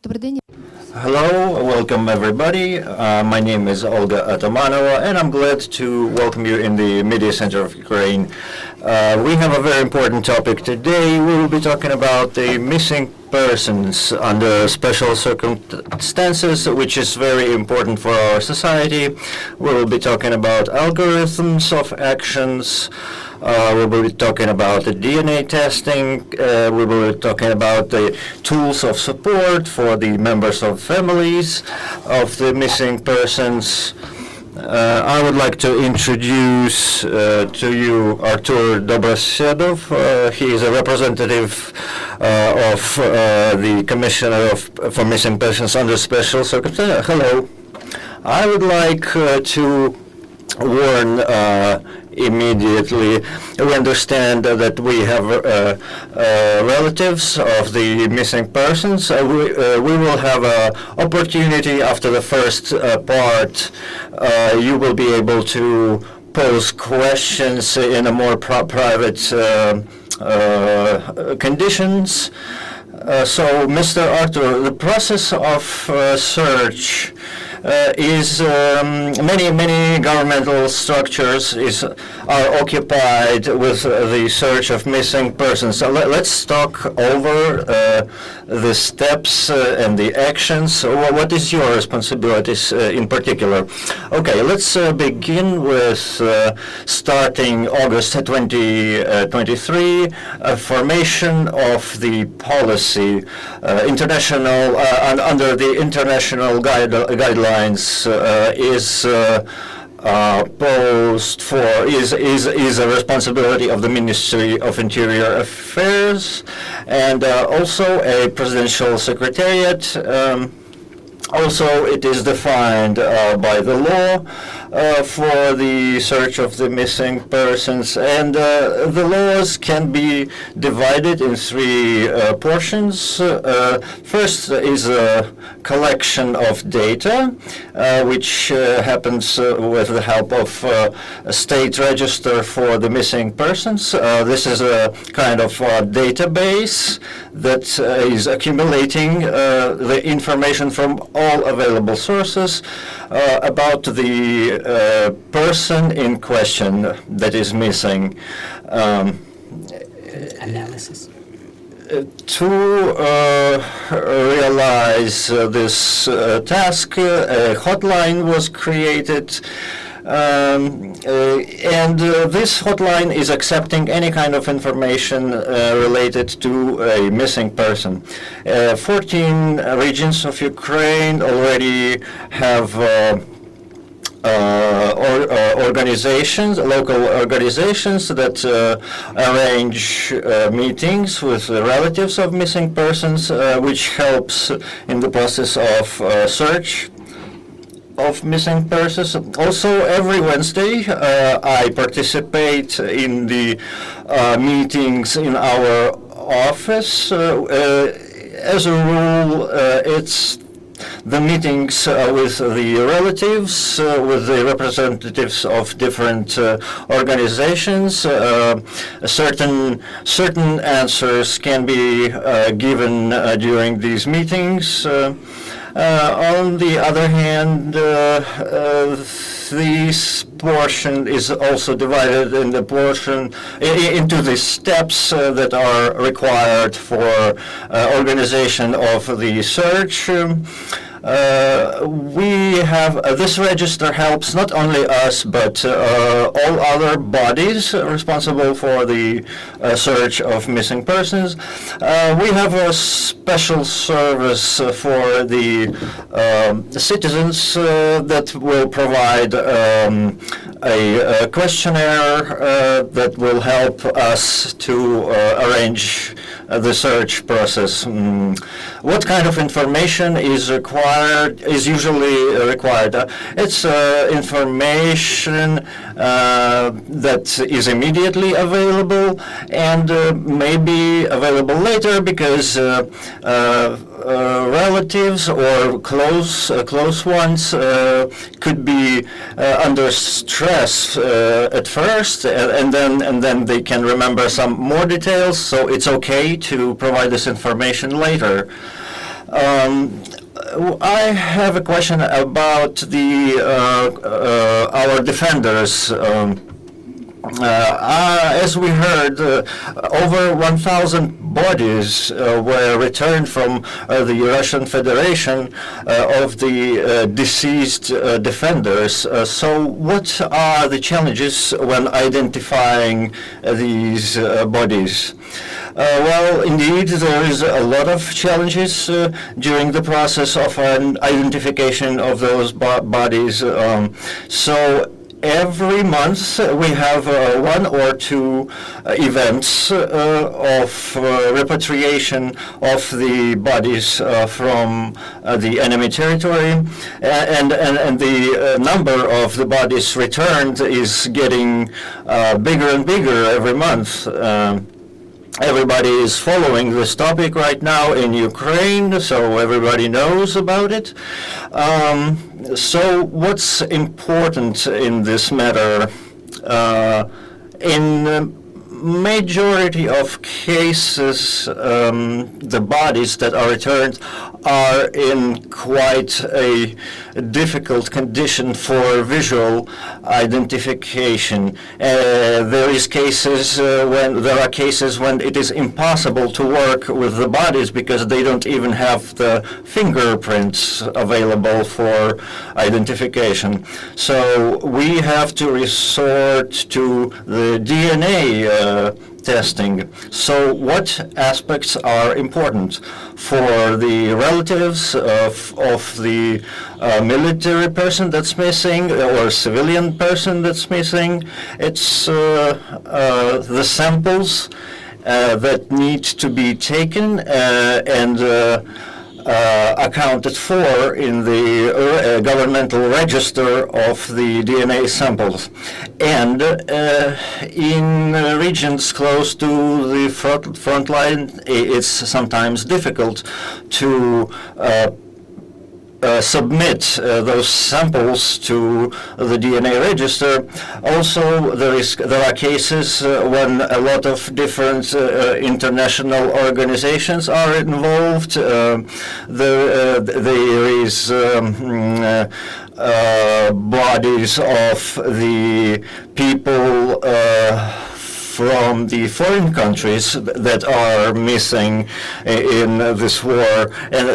Добрий день. Hello, welcome everybody. My name is Olga Atamanova, and I'm glad to welcome you in the Media Center of Ukraine. We have a very important topic today. We will be talking about the missing persons under special circumstances, which is very important for our society. We will be talking about algorithms of actions. We will be talking about the DNA testing. We will be talking about the tools of support for the members of families of the missing persons. I would like to introduce to you Artur Dobroserdov. He is a representative of the Commissioner for Missing Persons under Special Circumstances. Hello. I would like to warn immediately. We understand that we have relatives of the missing persons. We will have an opportunity after the first part. You will be able to pose questions in a more private conditions. So, Mr. Artur, the process of search is many governmental structures are occupied with the search of missing persons. So let's talk over the steps and the actions. What is your responsibilities in particular? Okay, let's begin with starting August 2023, formation of the policy international under the international guidelines is posed for is a responsibility of the Ministry of Interior Affairs and also a presidential secretariat. Also, it is defined by the law for the search of the missing persons, and the laws can be divided in three portions. First is a collection of data, which happens with the help of a state register for the missing persons. This is a kind of database that is accumulating the information from all available sources about the person in question that is missing. Analysis. To realize this task, a hotline was created. And this hotline is accepting any kind of information related to a missing person. 14 regions of Ukraine already have organizations, local organizations that arrange meetings with relatives of missing persons, which helps in the process of search of missing persons. Also, every Wednesday, I participate in the meetings in our office. As a rule, it's the meetings with the relatives, with the representatives of different organizations. Certain answers can be given during these meetings. On the other hand, this portion is also divided in the portion into the steps that are required for organization of the search. We have this register helps not only us but all other bodies responsible for the search of missing persons. We have a special service for the citizens that will provide a questionnaire that will help us to arrange the search process. What kind of information is usually required? It's information that is immediately available and maybe available later because relatives or close ones could be under stress at first, and then they can remember some more details. So it's okay to provide this information later. I have a question about our defenders. As we heard, over 1,000 bodies were returned from the Russian Federation of the deceased defenders. So what are the challenges when identifying these bodies? Well, indeed, there is a lot of challenges during the process of an identification of those bodies. So every month we have one or two events of repatriation of the bodies from the enemy territory, and the number of the bodies returned is getting bigger and bigger every month. Everybody is following this topic right now in Ukraine, so everybody knows about it. So what's important in this matter? In majority of cases, the bodies that are returned are in quite a difficult condition for visual identification. There are cases when it is impossible to work with the bodies because they don't even have the fingerprints available for identification. So we have to resort to the DNA testing. So what aspects are important for the relatives of the military person that's missing or civilian person that's missing? It's the samples that need to be taken and accounted for in the governmental register of the DNA samples. And in regions close to the front line, it's sometimes difficult to submit those samples to the DNA register. Also, there are cases when a lot of different international organizations are involved. There is bodies of the people from the foreign countries that are missing in this war, and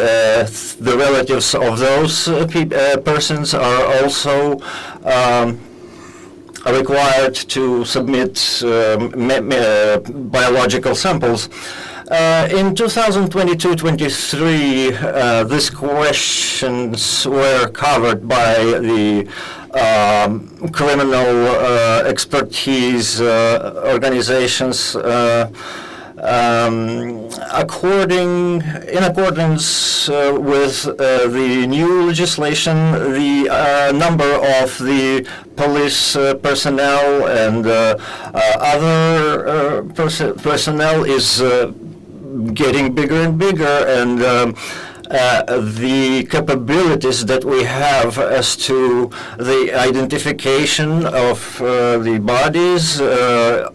the relatives of those persons are also required to submit biological samples. In 2022-23, these questions were covered by the criminal expertise organizations. In accordance with the new legislation, the number of the police personnel and other personnel is getting bigger and bigger, and the capabilities that we have as to the identification of the bodies are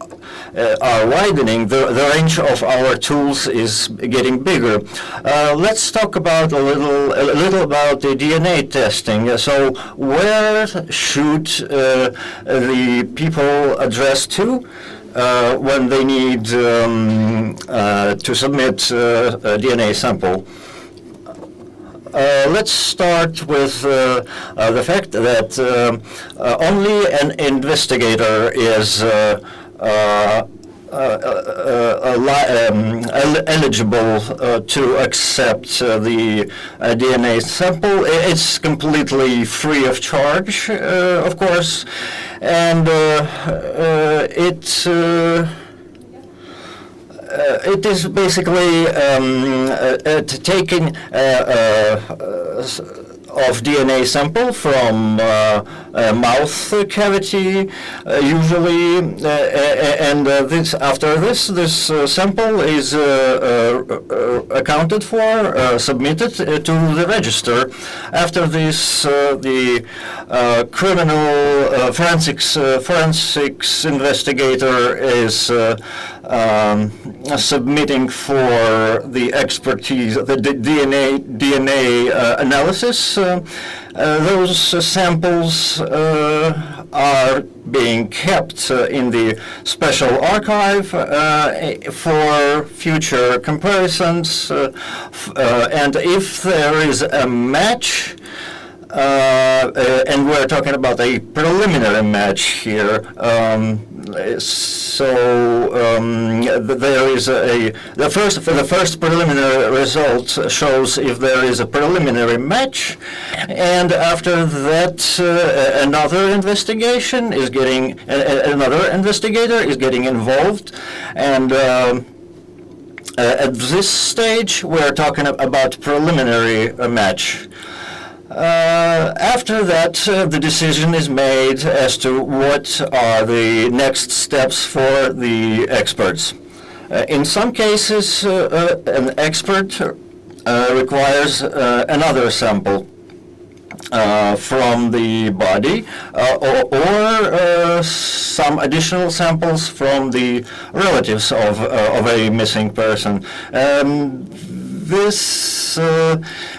widening. The range of our tools is getting bigger. Let's talk about a little about the DNA testing. So where should the people address to when they need to submit a DNA sample? Let's start with the fact that only an investigator is eligible to accept the DNA sample. It's completely free of charge, of course, and it is basically taking of DNA sample from mouth cavity, usually, and after this sample is accounted for, submitted to the register. After this, the criminal forensics investigator is submitting for the expertise, the DNA analysis. Those samples are being kept in the special archive for future comparisons, and if there is a match, and we're talking about a preliminary match here. There is the first preliminary result shows if there is a preliminary match, and after that another investigator is getting involved, and at this stage we're talking about preliminary match. After that, the decision is made as to what are the next steps for the experts. In some cases, an expert requires another sample from the body, or some additional samples from the relatives of a missing person. This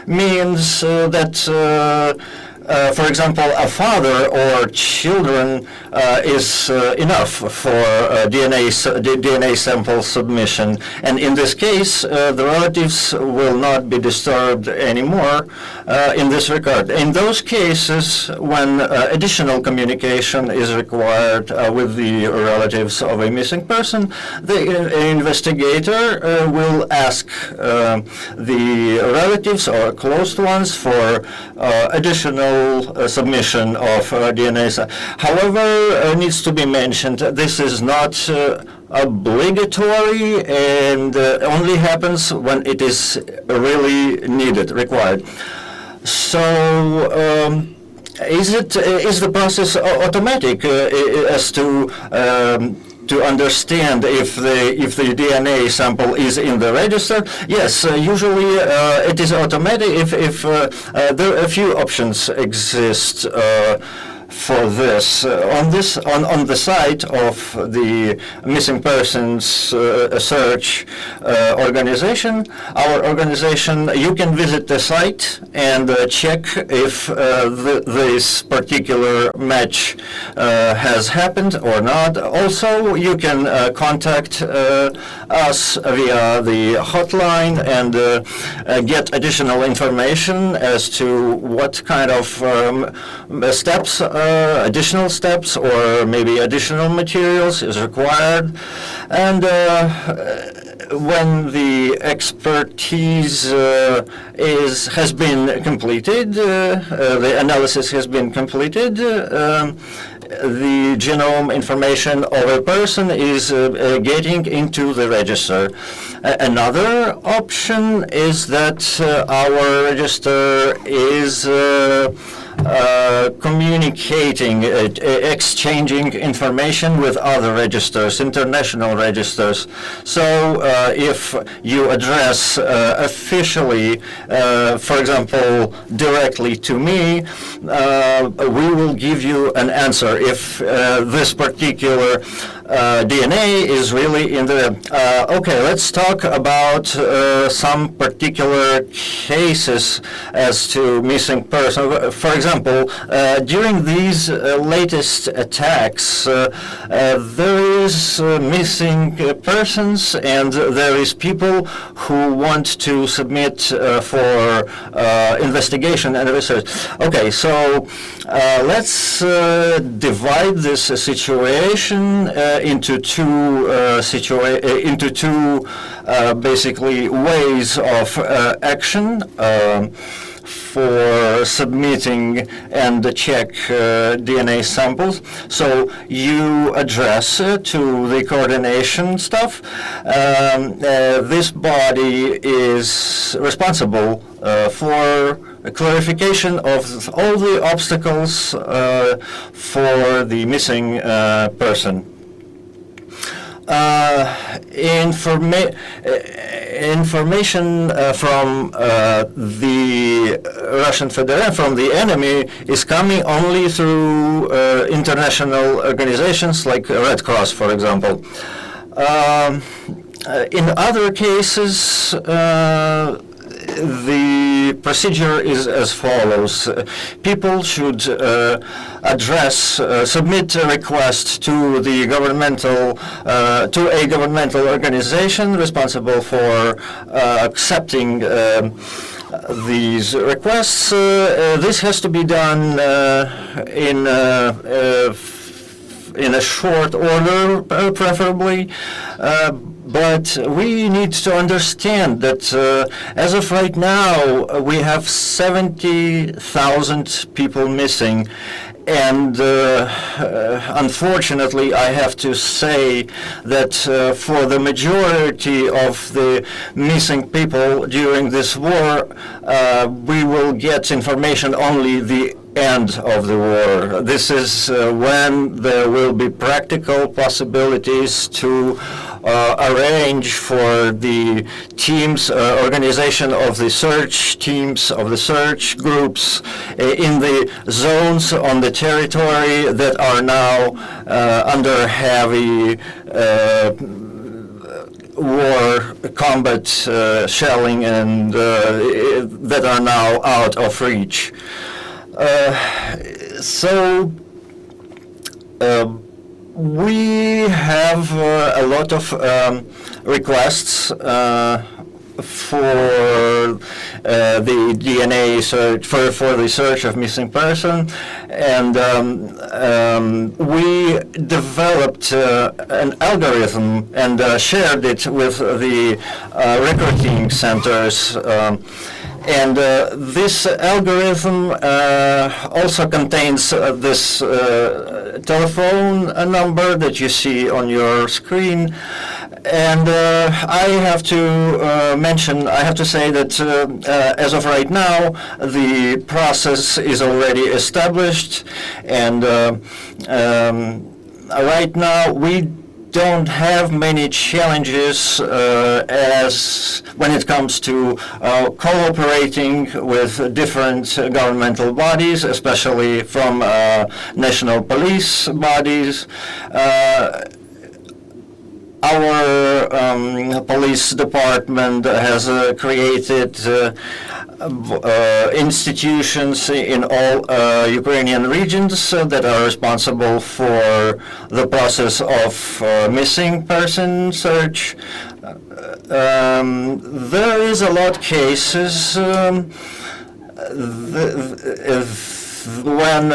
means that, for example, a father or children is enough for DNA sample submission, and in this case, the relatives will not be disturbed anymore in this regard. In those cases, when additional communication is required with the relatives of a missing person, the investigator will ask the relatives or close ones for additional submission of DNA. However, needs to be mentioned, this is not obligatory, and only happens when it is really needed, required. So, is the process automatic as to understand if the DNA sample is in the register? Yes, usually it is automatic if there are a few options exist for this. On the site of the missing persons search organization, our organization, you can visit the site and check if this particular match has happened or not. Also, you can contact us via the hotline and get additional information as to what kind of steps, additional steps, or maybe additional materials is required. And when the expertise has been completed, the analysis has been completed, the genome information of a person is getting into the register. Another option is that our register is communicating, exchanging information with other registers, international registers. So if you address officially, for example, directly to me, we will give you an answer if this particular DNA is really in the... okay, let's talk about some particular cases as to missing person. For example, during these latest attacks, there is missing persons, and there is people who want to submit for investigation and research. Okay, so let's divide this situation into two basically ways of action for submitting and check DNA samples. So you address to the coordination staff. This body is responsible for clarification of all the obstacles for the missing person. Information from the Russian Federation, from the enemy, is coming only through international organizations like Red Cross, for example. In other cases, the procedure is as follows. People should submit a request to the to a governmental organization responsible for accepting these requests. This has to be done in a short order, preferably. But we need to understand that as of right now, we have 70,000 people missing. And unfortunately, I have to say that for the majority of the missing people during this war, we will get information only the end of the war. This is when there will be practical possibilities to arrange for the teams, organization of the search teams, of the search groups in the zones on the territory that are now under heavy war combat shelling and that are now out of reach. We have a lot of requests for the DNA search, for the search of missing person, and we developed an algorithm and shared it with the recruiting centers. And this algorithm also contains this telephone number that you see on your screen. And I have to say that as of right now, the process is already established. And right now, we don't have many challenges as when it comes to cooperating with different governmental bodies, especially from national police bodies. Our police department has created institutions in all Ukrainian regions that are responsible for the process of missing person search. There is a lot of cases when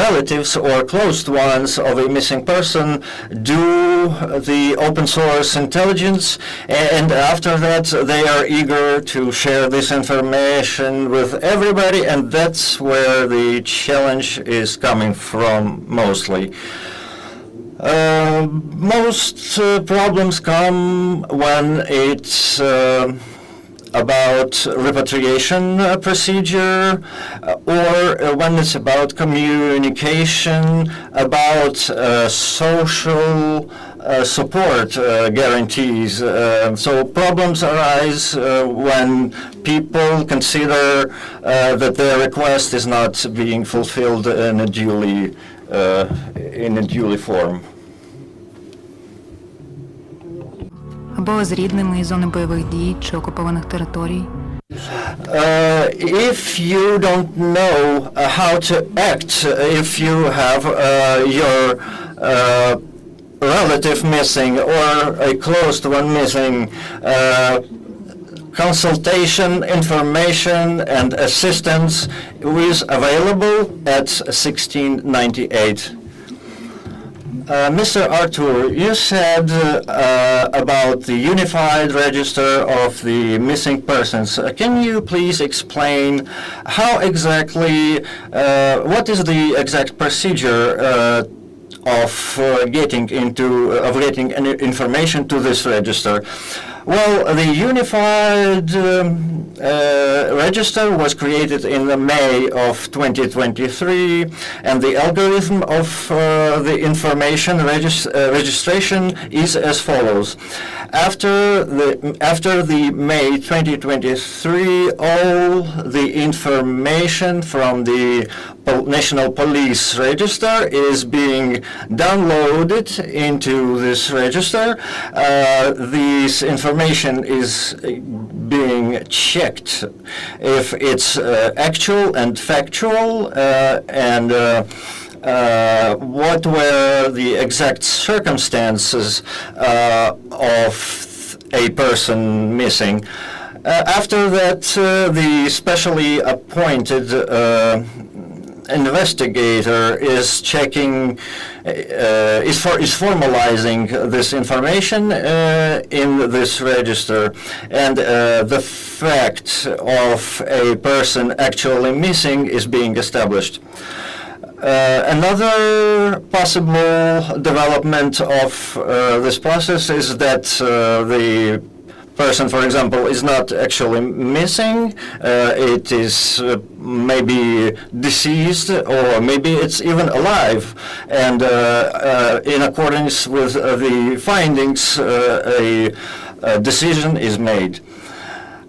relatives or close ones of a missing person do the open source intelligence, and after that they are eager to share this information with everybody, and that's where the challenge is coming from mostly. Most problems come when it's about repatriation procedure, or when it's about communication, about social support guarantees. So problems arise when people consider that their request is not being fulfilled in a duly form. Або з рідними із зони бойових дій чи окупованих територій. If you don't know how to act, if you have your relative missing or a close one missing, consultation, information, and assistance is available at 1698. Mr. Artur, you said about the unified register of the missing persons. Can you please explain how exactly, what is the exact procedure of getting information to this register? Well, the unified register was created in May of 2023, and the algorithm of the information registration is as follows. After the May 2023, all the information from the National Police Register is being downloaded into this register. This information is being checked if it's actual and factual, and what were the exact circumstances of a person missing. After that, the specially appointed investigator is checking, is formalizing this information in this register, and the fact of a person actually missing is being established. Another possible development of this process is that the person, for example, is not actually missing. It is maybe deceased, or maybe it's even alive. And in accordance with the findings, a decision is made.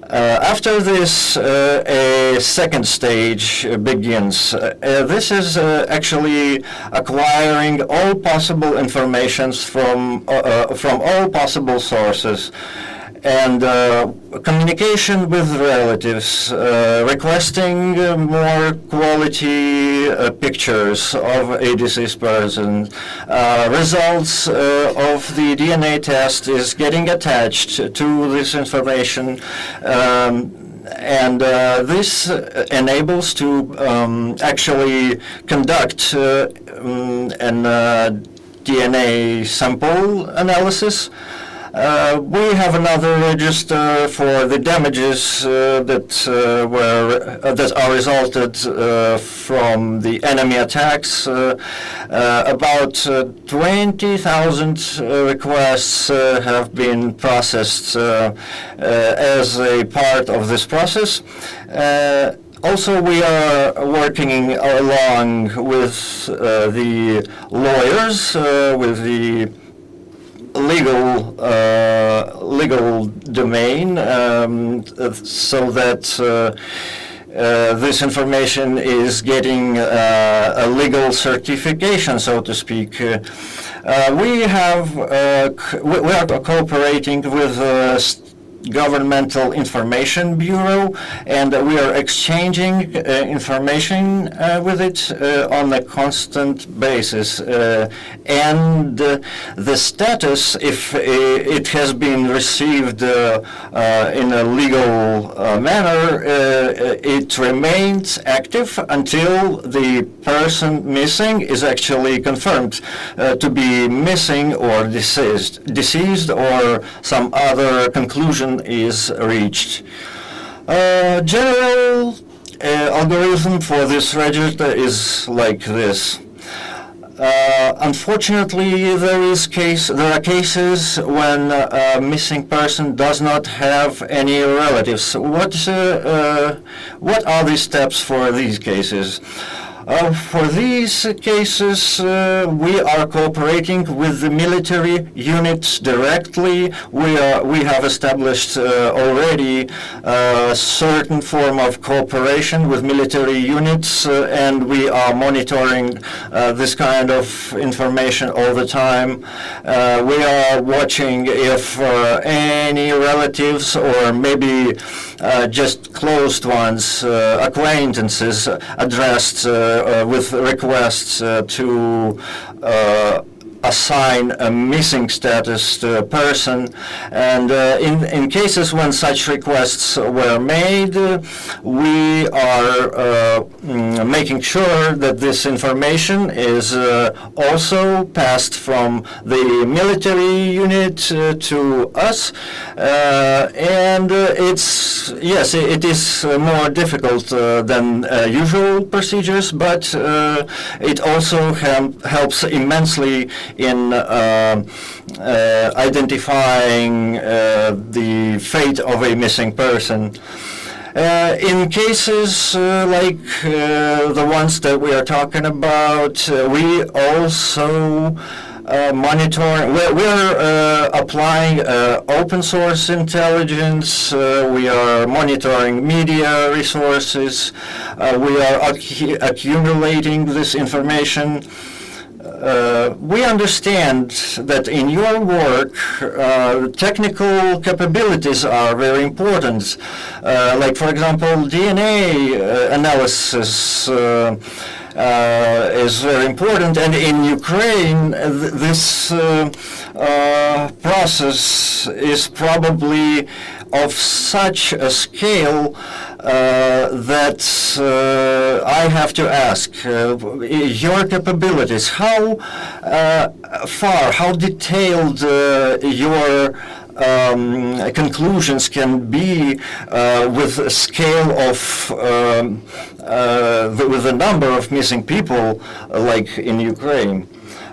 After this, a second stage begins. This is actually acquiring all possible informations from all possible sources, and communication with relatives, requesting more quality pictures of a deceased person. Results of the DNA test is getting attached to this information, and this enables to actually conduct an DNA sample analysis. We have another register for the damages that are resulted from the enemy attacks. About 20,000 requests have been processed as a part of this process. Also, we are working along with the lawyers, with the legal domain, so that this information is getting a legal certification, so to speak. We are cooperating with Governmental Information Bureau, and we are exchanging information with it on a constant basis. And the status, if it has been received in a legal manner, it remains active until the person missing is actually confirmed to be missing or deceased, or some other conclusion is reached. General algorithm for this register is like this. Unfortunately, there are cases when a missing person does not have any relatives. What are the steps for these cases? For these cases, we are cooperating with the military units directly. We have established already a certain form of cooperation with military units, and we are monitoring this kind of information all the time. We are watching if any relatives, or maybe just closed ones, acquaintances, addressed with requests to assign a missing status to a person. And in cases when such requests were made, we are making sure that this information is also passed from the military unit to us. And it is more difficult than usual procedures, but it also helps immensely in identifying the fate of a missing person. In cases like the ones that we are talking about, we also monitoring. We're applying open source intelligence. We are monitoring media resources. We are accumulating this information. We understand that in your work, technical capabilities are very important. Like, for example, DNA analysis is very important, and in Ukraine, this process is probably of such a scale that I have to ask your capabilities, how far, how detailed your conclusions can be with a scale of with the number of missing people like in Ukraine.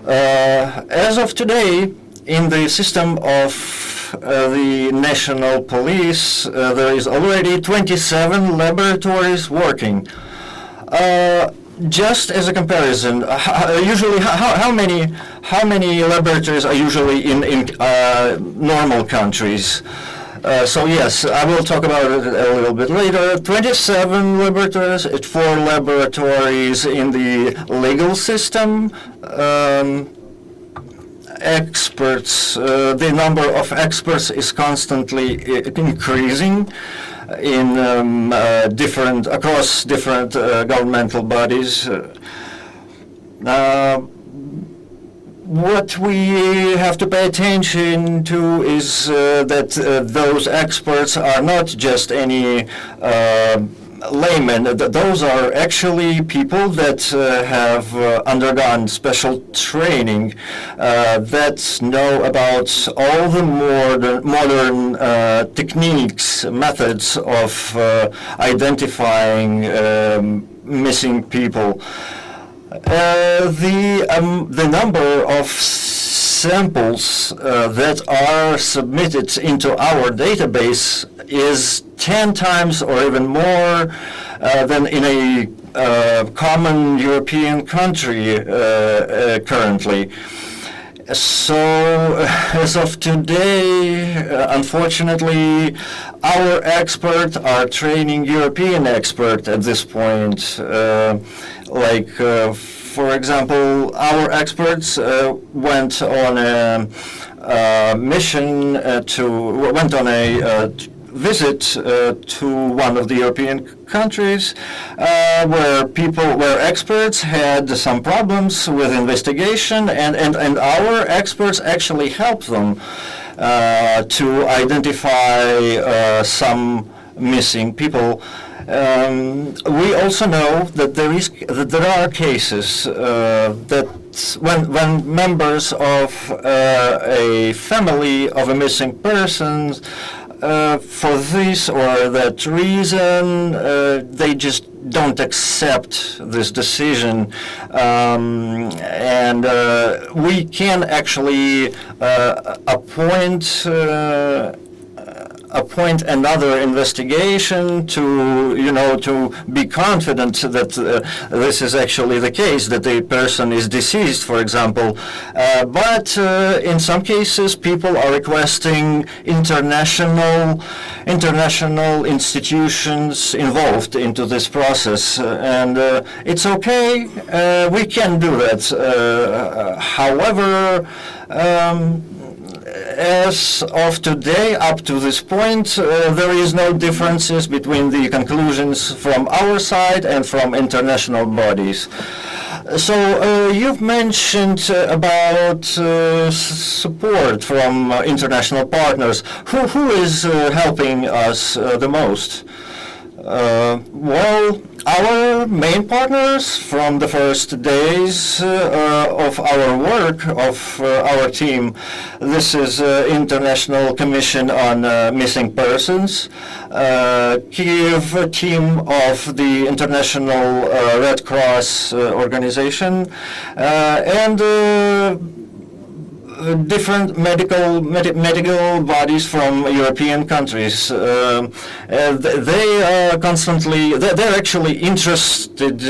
As of today, in the system of the national police, there is already 27 laboratories working. Just as a comparison, usually how many laboratories are usually in normal countries? So yes, I will talk about it a little bit later. 27 laboratories, 4 laboratories in the legal system. Experts, the number of experts is constantly increasing in across different governmental bodies. What we have to pay attention to is that those experts are not just any laymen. Those are actually people that have undergone special training, that know about all the modern techniques, methods of identifying missing people. The number of samples that are submitted into our database is 10 times or even more than in a common European country currently. So, as of today, unfortunately, our experts are training European experts at this point. For example, our experts went on a mission went on a visit to one of the European countries where experts had some problems with investigation, and our experts actually helped them to identify some missing people. We also know that there are cases that when members of a family of a missing person, for this or that reason, they just don't accept this decision, and we can actually appoint another investigation to be confident that this is actually the case, that the person is deceased, for example. But in some cases, people are requesting international institutions involved into this process, and it's okay. We can do that. However, as of today, up to this point, there is no differences between the conclusions from our side and from international bodies. So you've mentioned about support from international partners. Who is helping us the most? Well, our main partners from the first days of our work, of our team, this is International Commission on Missing Persons, Kyiv team of the International Red Cross organization, and different medical bodies from European countries. They are constantly, they're actually interested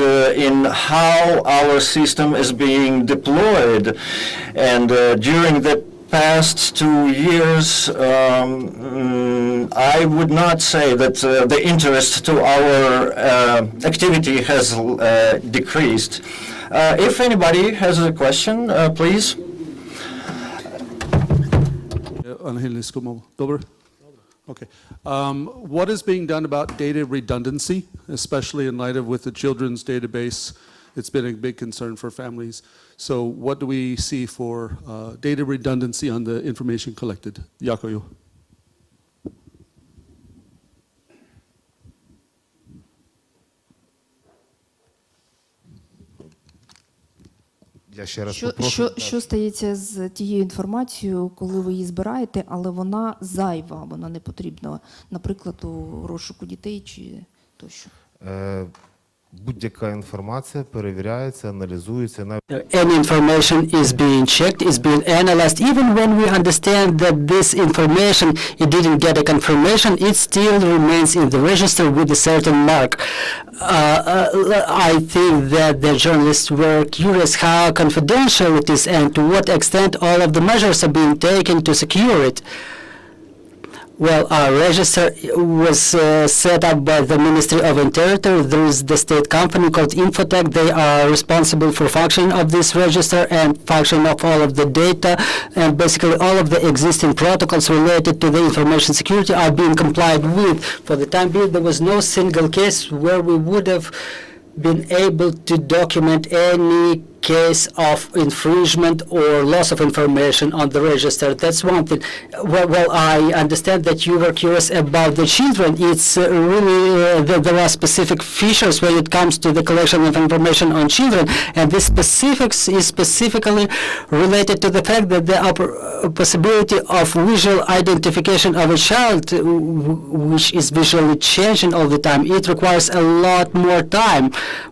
in how our system is being deployed. And during the past 2 years, I would not say that the interest to our activity has decreased. If anybody has a question, please. Okay. What is being done about data redundancy, especially in light of with the children's database? It's been a big concern for families. So what do we see for data redundancy on the information collected? Дякую. Я ще раз попрошу. Що стається з тією інформацією, коли ви її збираєте, але вона зайва, вона не потрібна, наприклад, у розшуку дітей чи тощо? Будь-яка інформація перевіряється, аналізується. Any information is being checked, is being analyzed. Even when we understand that this information, it didn't get a confirmation, it still remains in the register with a certain mark. I think that the journalists were curious how confidential it is and to what extent all of the measures are being taken to secure it. Well, our register was set up by the Ministry of Interior. There is the state company called Infotech. They are responsible for functioning of this register and function of all of the data. And basically all of the existing protocols related to the information security are being complied with. For the time being, there was no single case where we would have been able to document any case of infringement or loss of information on the register. That's one thing. Well, I understand that you were curious about the children. It's really, there are specific features when it comes to the collection of information on children, and this specifics is specifically related to the fact that the possibility of visual identification of a child, which is visually changing all the time, it requires a lot more time.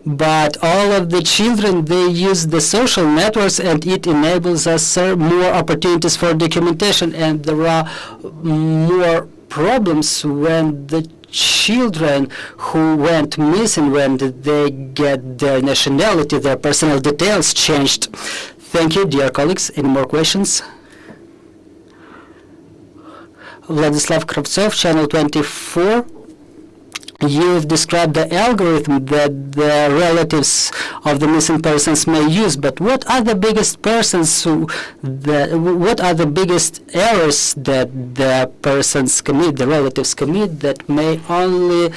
But all of the children, they use the social networks, and it enables us more opportunities for documentation, and there are more problems when the children who went missing, when they get their nationality, their personal details changed. Thank you, dear colleagues. Any more questions? Vladislav Kravtsov, Channel 24. You've described the algorithm that the relatives of the missing persons may use, but what are the biggest what are the biggest errors that the persons commit, the relatives commit, that may only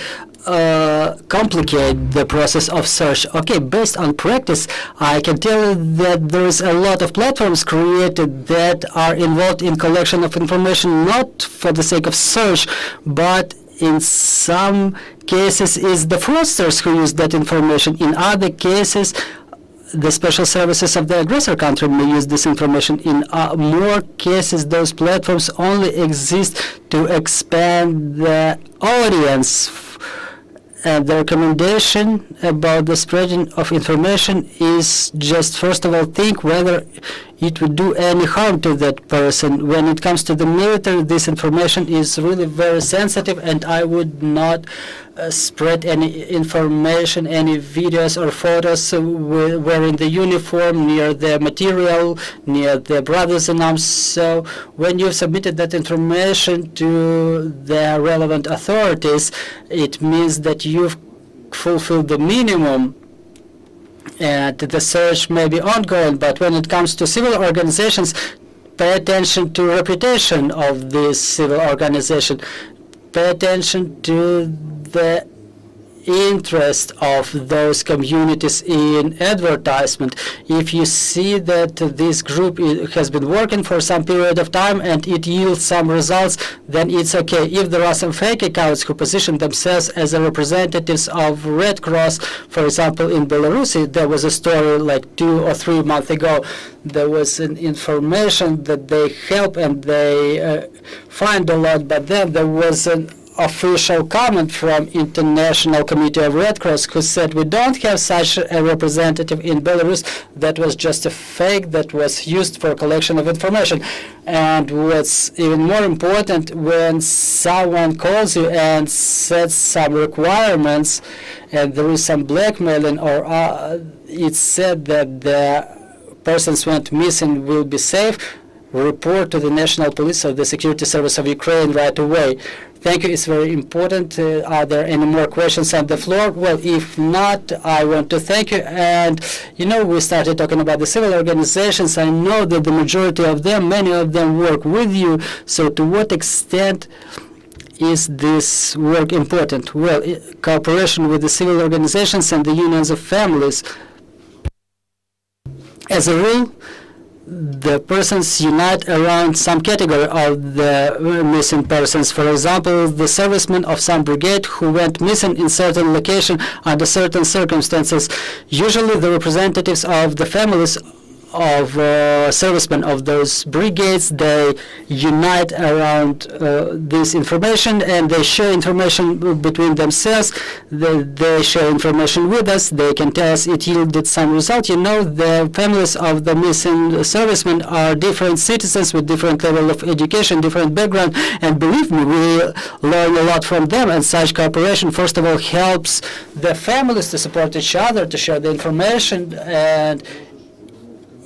complicate the process of search? Okay, based on practice, I can tell you that there is a lot of platforms created that are involved in collection of information, not for the sake of search, but in some cases is the fraudsters who use that information. In other cases, the special services of the aggressor country may use this information. In more cases, those platforms only exist to expand the audience. And the recommendation about the spreading of information is just, first of all, think whether it would do any harm to that person. When it comes to the military, this information is really very sensitive, and I would not spread any information, any videos or photos wearing the uniform near the material, near the brothers in arms. So when you've submitted that information to the relevant authorities, it means that you've fulfilled the minimum, and the search may be ongoing. But when it comes to civil organizations, pay attention to reputation of this civil organization. Pay attention to the interest of those communities in advertisement. If you see that this group has been working for some period of time and it yields some results, then it's okay. If there are some fake accounts who position themselves as the representatives of Red Cross, for example, in Belarus, there was a story like 2 or 3 months ago. There was an information that they help and they find a lot, but then there was an official comment from International Committee of Red Cross, who said we don't have such a representative in Belarus. That was just a fake that was used for collection of information. And what's even more important, when someone calls you and sets some requirements and there is some blackmailing, or it's said that the persons went missing will be safe, report to the National Police or the Security Service of Ukraine right away. Thank you. It's very important. Are there any more questions on the floor? Well, if not, I want to thank you. And, we started talking about the civil organizations. I know that the majority of them, many of them work with you. So to what extent is this work important? Well, cooperation with the civil organizations and the unions of families. As a rule, the persons unite around some category of the missing persons. For example, the servicemen of some brigade who went missing in certain location under certain circumstances. Usually the representatives of the families of servicemen of those brigades, they unite around this information and they share information between themselves. They share information with us. They can tell us it yielded some result. The families of the missing servicemen are different citizens with different level of education, different background, and believe me, we learn a lot from them. And such cooperation, first of all, helps the families to support each other, to share the information, and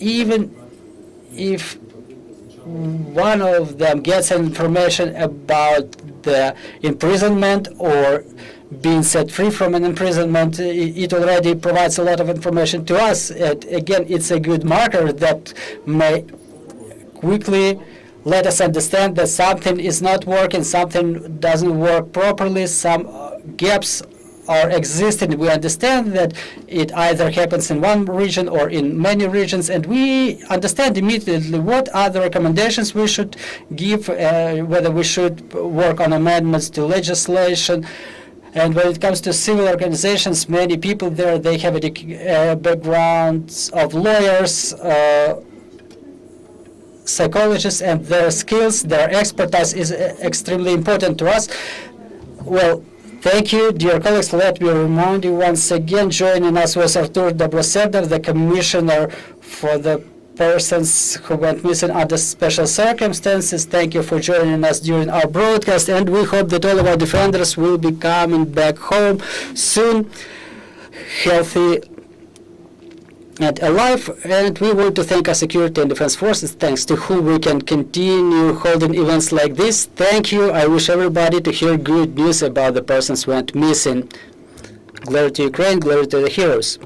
even if one of them gets information about the imprisonment or being set free from an imprisonment, it already provides a lot of information to us. Again, it's a good marker that may quickly let us understand that something is not working, something doesn't work properly, some gaps are existing. We understand that it either happens in one region or in many regions, and we understand immediately what are the recommendations we should give, whether we should work on amendments to legislation. And when it comes to civil organizations, many people there, they have backgrounds of lawyers, psychologists, and their skills, their expertise is extremely important to us. Well, thank you, dear colleagues. Let me remind you once again, joining us was Artur, Dobroserdov, the Commissioner for the persons who went missing under special circumstances. Thank you for joining us during our broadcast, and we hope that all of our defenders will be coming back home soon, healthy and alive. And we want to thank our security and defense forces, thanks to whom we can continue holding events like this. Thank you. I wish everybody to hear good news about the persons who went missing. Glory to Ukraine, glory to the heroes.